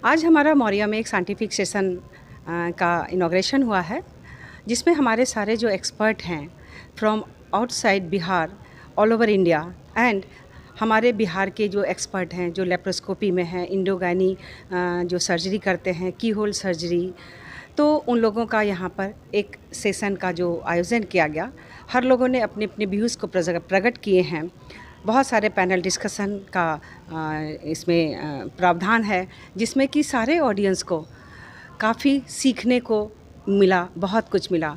आज हमारा मौर्या में एक साइंटिफिक सेशन का इनॉग्रेशन हुआ है, जिसमें हमारे सारे जो एक्सपर्ट हैं from outside Bihar, all over India and हमारे बिहार के जो एक्सपर्ट हैं जो लेप्रोस्कोपी में हैं, इंडोगाइनी जो सर्जरी करते हैं, की होल सर्जरी, तो उन लोगों का यहाँ पर एक सेशन का जो आयोजन किया गया। हर लोगों ने अपने अपने व्यूज़ को प्रकट किए हैं। बहुत सारे पैनल डिस्कशन का इसमें प्रावधान है, जिसमें कि सारे ऑडियंस को काफ़ी सीखने को मिला, बहुत कुछ मिला।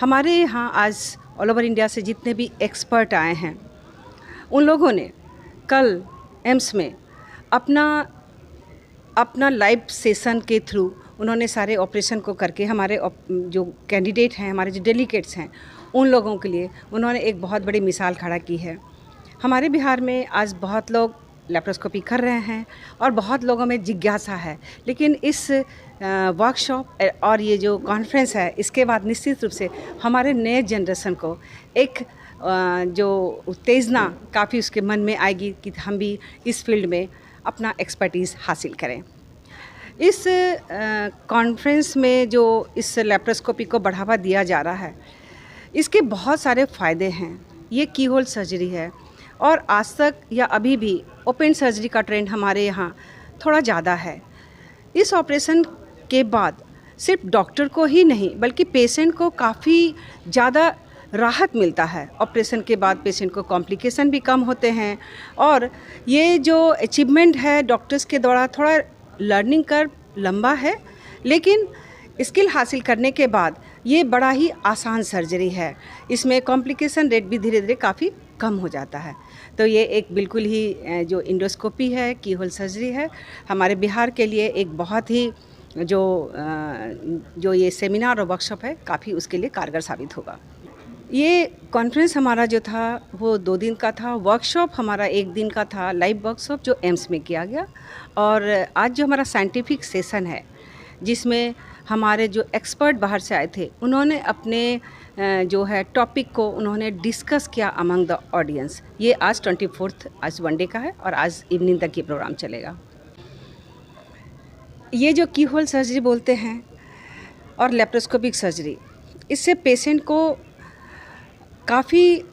हमारे यहाँ आज ऑल ओवर इंडिया से जितने भी एक्सपर्ट आए हैं, उन लोगों ने कल एम्स में अपना लाइव सेशन के थ्रू उन्होंने सारे ऑपरेशन को करके हमारे जो कैंडिडेट हैं, हमारे जो डेलीगेट्स हैं, उन लोगों के लिए उन्होंने एक बहुत बड़ी मिसाल खड़ा की है। हमारे बिहार में आज बहुत लोग लेप्रोस्कोपी कर रहे हैं और बहुत लोगों में जिज्ञासा है, लेकिन इस वर्कशॉप और ये जो कॉन्फ्रेंस है, इसके बाद निश्चित रूप से हमारे नए जनरेशन को एक जो उत्तेजना काफ़ी उसके मन में आएगी कि हम भी इस फील्ड में अपना एक्सपर्टीज़ हासिल करें। इस कॉन्फ्रेंस में जो इस लेप्रोस्कोपी को बढ़ावा दिया जा रहा है, इसके बहुत सारे फ़ायदे हैं। ये की होल सर्जरी है और आज तक या अभी भी ओपन सर्जरी का ट्रेंड हमारे यहाँ थोड़ा ज़्यादा है। इस ऑपरेशन के बाद सिर्फ डॉक्टर को ही नहीं बल्कि पेशेंट को काफ़ी ज़्यादा राहत मिलता है। ऑपरेशन के बाद पेशेंट को कॉम्प्लिकेशन भी कम होते हैं और ये जो अचीवमेंट है डॉक्टर्स के द्वारा, थोड़ा लर्निंग कर्व लंबा है, लेकिन स्किल हासिल करने के बाद ये बड़ा ही आसान सर्जरी है। इसमें कॉम्प्लिकेशन रेट भी धीरे धीरे काफ़ी कम हो जाता है। तो ये एक बिल्कुल ही जो इंडोस्कोपी है, की होल सर्जरी है, हमारे बिहार के लिए एक बहुत ही जो ये सेमिनार और वर्कशॉप है, काफ़ी उसके लिए कारगर साबित होगा। ये कॉन्फ्रेंस हमारा जो था वो 2 दिन का था, वर्कशॉप हमारा 1 दिन का था, लाइव वर्कशॉप जो एम्स में किया गया। और आज जो हमारा साइंटिफिक सेशन है, जिसमें हमारे जो एक्सपर्ट बाहर से आए थे, उन्होंने अपने जो है टॉपिक को उन्होंने डिस्कस किया अमंग द ऑडियंस। ये आज 24th आज वन डे का है और आज इवनिंग तक ये प्रोग्राम चलेगा। ये जो की होल सर्जरी बोलते हैं और लेप्रोस्कोपिक सर्जरी, इससे पेशेंट को काफ़ी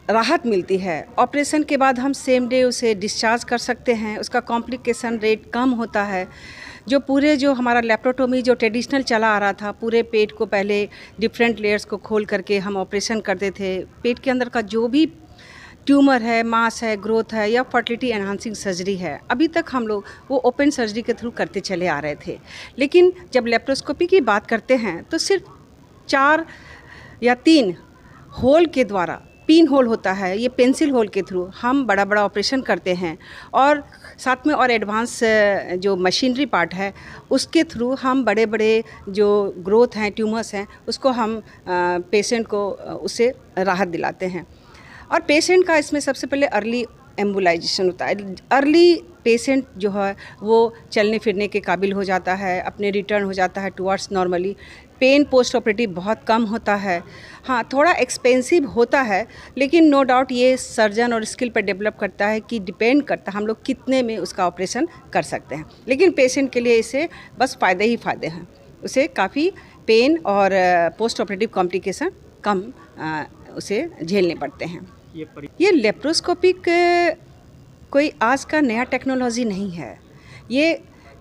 राहत मिलती है। ऑपरेशन के बाद हम सेम डे उसे डिस्चार्ज कर सकते हैं, उसका कॉम्प्लिकेशन रेट कम होता है। जो हमारा लेप्रोटोमी जो ट्रेडिशनल चला आ रहा था, पूरे पेट को पहले डिफरेंट लेयर्स को खोल करके हम ऑपरेशन करते थे। पेट के अंदर का जो भी ट्यूमर है, मास है, ग्रोथ है या फर्टिलिटी एनहांसिंग सर्जरी है, अभी तक हम लोग वो ओपन सर्जरी के थ्रू करते चले आ रहे थे। लेकिन जब लेप्रोस्कोपी की बात करते हैं तो सिर्फ 4 या 3 होल के द्वारा, पिन होल होता है, ये पेंसिल होल के थ्रू हम बड़ा बड़ा ऑपरेशन करते हैं और साथ में और एडवांस जो मशीनरी पार्ट है, उसके थ्रू हम बड़े बड़े जो ग्रोथ हैं, ट्यूमर्स हैं, उसको हम पेशेंट को उससे राहत दिलाते हैं। और पेशेंट का इसमें सबसे पहले अर्ली एम्बुलाइजेशन होता है। अर्ली पेशेंट जो है वो चलने फिरने के काबिल हो जाता है, अपने रिटर्न हो जाता है towards normally. Pain post operative बहुत कम होता है। हाँ, थोड़ा एक्सपेंसिव होता है, लेकिन नो डाउट ये सर्जन और स्किल पर डेवलप करता है कि डिपेंड करता है हम लोग कितने में उसका ऑपरेशन कर सकते हैं। लेकिन पेशेंट के लिए इसे बस फ़ायदे ही फ़ायदे हैं। उसे काफ़ी पेन और पोस्ट ऑपरेटिव कॉम्प्लिकेशन कम उसे झेलने पड़ते हैं। ये लेप्रोस्कोपिक कोई आज का नया टेक्नोलॉजी नहीं है, ये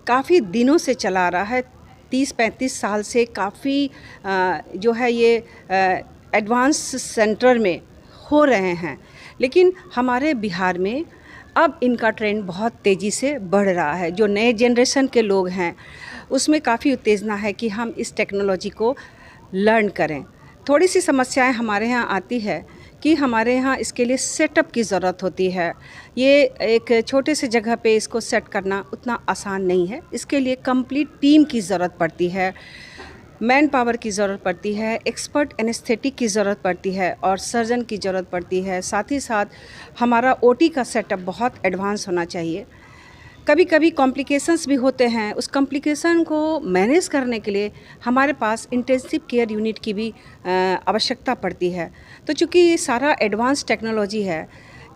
काफ़ी दिनों से चला आ रहा है। 30-35 साल से काफ़ी जो है ये एडवांस सेंटर में हो रहे हैं, लेकिन हमारे बिहार में अब इनका ट्रेंड बहुत तेज़ी से बढ़ रहा है। जो नए जनरेशन के लोग हैं उसमें काफ़ी उत्तेजना है कि हम इस टेक्नोलॉजी को लर्न करें। थोड़ी सी समस्याएं हमारे यहाँ आती है कि हमारे यहाँ इसके लिए सेटअप की ज़रूरत होती है। ये एक छोटे से जगह पे इसको सेट करना उतना आसान नहीं है। इसके लिए कंप्लीट टीम की ज़रूरत पड़ती है, मैन पावर की ज़रूरत पड़ती है, एक्सपर्ट एनेस्थेटिक की ज़रूरत पड़ती है और सर्जन की ज़रूरत पड़ती है। साथ ही साथ हमारा ओटी का सेटअप बहुत एडवांस होना चाहिए। कभी कभी कॉम्प्लिकेशंस भी होते हैं, उस कॉम्प्लिकेशन को मैनेज करने के लिए हमारे पास इंटेंसिव केयर यूनिट की भी आवश्यकता पड़ती है। तो चूँकि ये सारा एडवांस टेक्नोलॉजी है,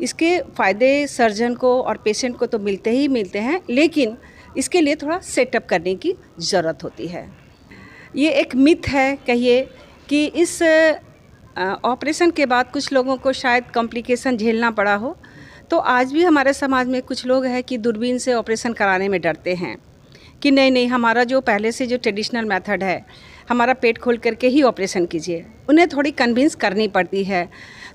इसके फ़ायदे सर्जन को और पेशेंट को तो मिलते ही मिलते हैं, लेकिन इसके लिए थोड़ा सेटअप करने की ज़रूरत होती है। ये एक मिथ है कहिए कि इस ऑपरेशन के बाद कुछ लोगों को शायद कॉम्प्लिकेशन झेलना पड़ा हो। तो आज भी हमारे समाज में कुछ लोग हैं कि दूरबीन से ऑपरेशन कराने में डरते हैं कि नहीं हमारा जो पहले से जो ट्रेडिशनल मेथड है, हमारा पेट खोल करके ही ऑपरेशन कीजिए। उन्हें थोड़ी कन्विंस करनी पड़ती है।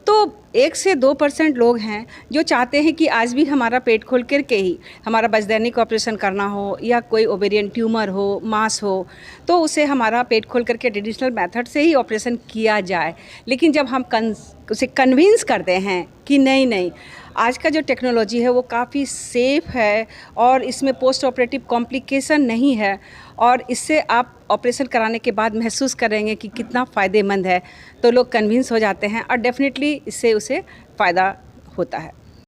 तो 1 से 2% लोग हैं जो चाहते हैं कि आज भी हमारा पेट खोल करके ही हमारा वैज्ञानिक ऑपरेशन करना हो या कोई ओवेरियन ट्यूमर हो, मास हो, तो उसे हमारा पेट खोल करके ट्रेडिशनल मेथड से ही ऑपरेशन किया जाए। लेकिन जब हम उसे कन्विंस करते हैं कि नहीं आज का जो टेक्नोलॉजी है वो काफ़ी सेफ़ है और इसमें पोस्ट ऑपरेटिव कॉम्प्लिकेशन नहीं है और इससे आप ऑपरेशन कराने के बाद महसूस करेंगे कि कितना फ़ायदेमंद है, तो लोग कन्विंस हो जाते हैं और डेफिनेटली इससे उसे फ़ायदा होता है।